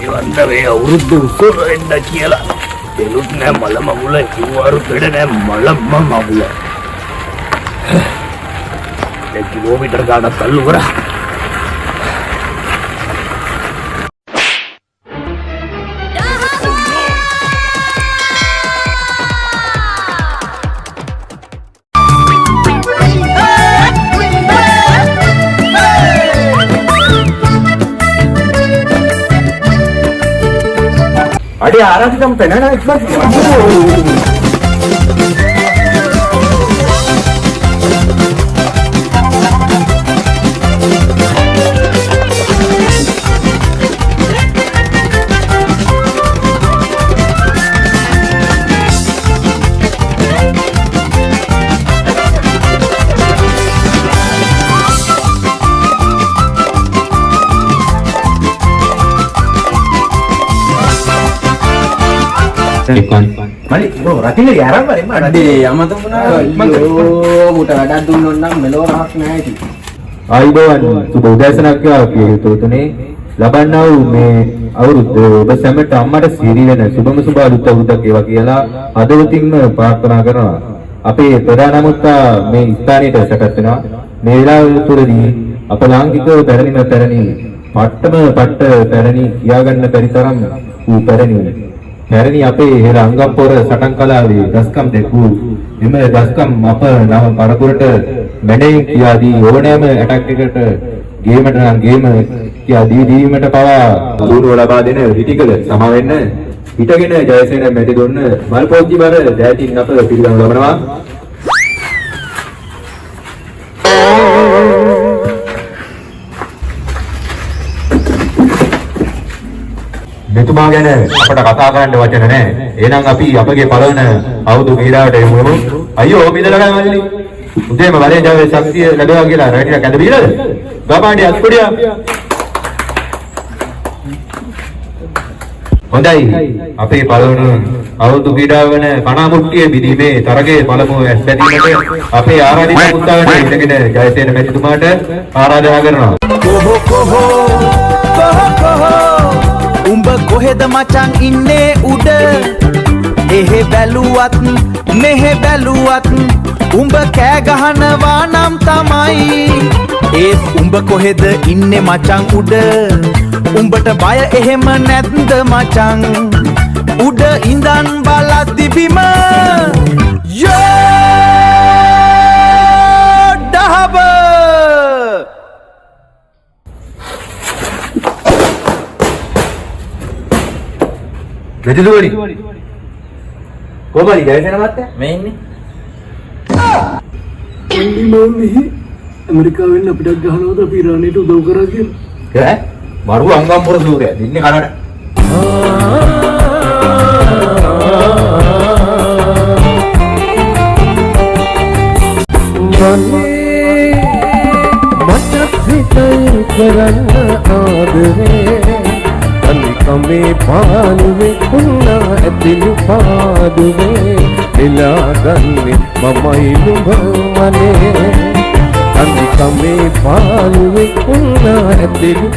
වන්ද මේ අවුරුද්ද උසුර එන්න කියලා දෙලුත් නෑ මල මගුල කිව්වාරු පෙඩ නෑ මලම්ම මගුල. දැන් කිලෝමීටර් ගානක් තල්ලු කරා. अरे आराधितम पेना इतना Mari, bro, rating lagi arang mari. Ade, ama tuh mana? Yo, buta ada dulu nang melorah naik. ආයිබෝවන් සුබ උදෑසනක් වේවා කියලා හිතුවතුනේ ලබන්නා වූ මේ අවුරුද්ද ඔබ සැමට අම්මට සිරි වෙන සුබම සුබ අලුත් අවුරුද්දක් වේවා කියලා අදවතින්ම ප්‍රාර්ථනා කරනවා. අපේ ප්‍රධාන අමුත්තා මේ ස්ථානයට සැකස් වෙනවා. මේ වෙලාව තුළදී අප ලාංකික පැරණිම පැරණි පට්ටම පට්ට පැරණි කියාගන්න බැරි තරම් වූ පැරණි අපේ හෙළ අංගම්පොර සටන් කලාවේ දස්කම් දැක්වූ එම දස්කම් අප නව පරපුරට මැඩේ කියාදී ඕනෑම ඇටැක් එකට ගේමට නම් ගේම කියා දීවීමට පවා දුරුව ලබා දෙන හිටිකල සම වෙන්න හිටගෙන ජයසේන මැටි දුන්න මල්පෝච්චි බර දෑතින් අප පිළිගනු ලබනවා. මෙතුමා ගැන අපට කතා කරන්න වචන නැහැ. එහෙනම් අපි අපගේ පළවන අවුරුදු ක්‍රීඩාවට යමු. අයියෝ මිදලා ගන්න මල්ලි. උදේම වරේ ජාවේ ශක්තිය ලැබෙවා කියලා රැටියක් ඇඳ බීලාද? ගාපාඩිය අස්කොඩියා. හොඳයි. අපේ පළවන අවුරුදු ක්‍රීඩාව වන කණාමුට්ටිය බිදීමේ තරගයේ පළමු ඇස්බැදීමට අපේ ආරාධිත පුතාට ඉඳගෙන ජයසේන මැතිතුමාට ආරාධනා කරනවා. උඹ කොහෙද මචං ඉන්නේ උඩ එහෙ බැලුවත් මෙහෙ බැලුවත් උඹ කෑ ගහනවා නම් තමයි ඒත් උඹ කොහෙද ඉන්නේ මචං උඩ උඹට බය එහෙම නැද්ද මචං උඩ ඉඳන් බලද්දි බිම යෝ ඩහබ මෙදිලුවනි කොහමද ජයසේන මහත්තයා මේ ඉන්නේ. මම ඇමරිකාවෙන් අපිට ගහනවද අපි ඉරානයට උදව් කරා කියලා. ඈ මරුව අංගම්පොර සූරය දින්නේ කනට. මට හිතේ කරන්න ආදරේ කමේ පානුවේ උන්නා ඇතිලු පාදුවේ එලා ගන්නේ මමයි නුඹවනේ කමේ පානුවේ උන්නා ඇතිලු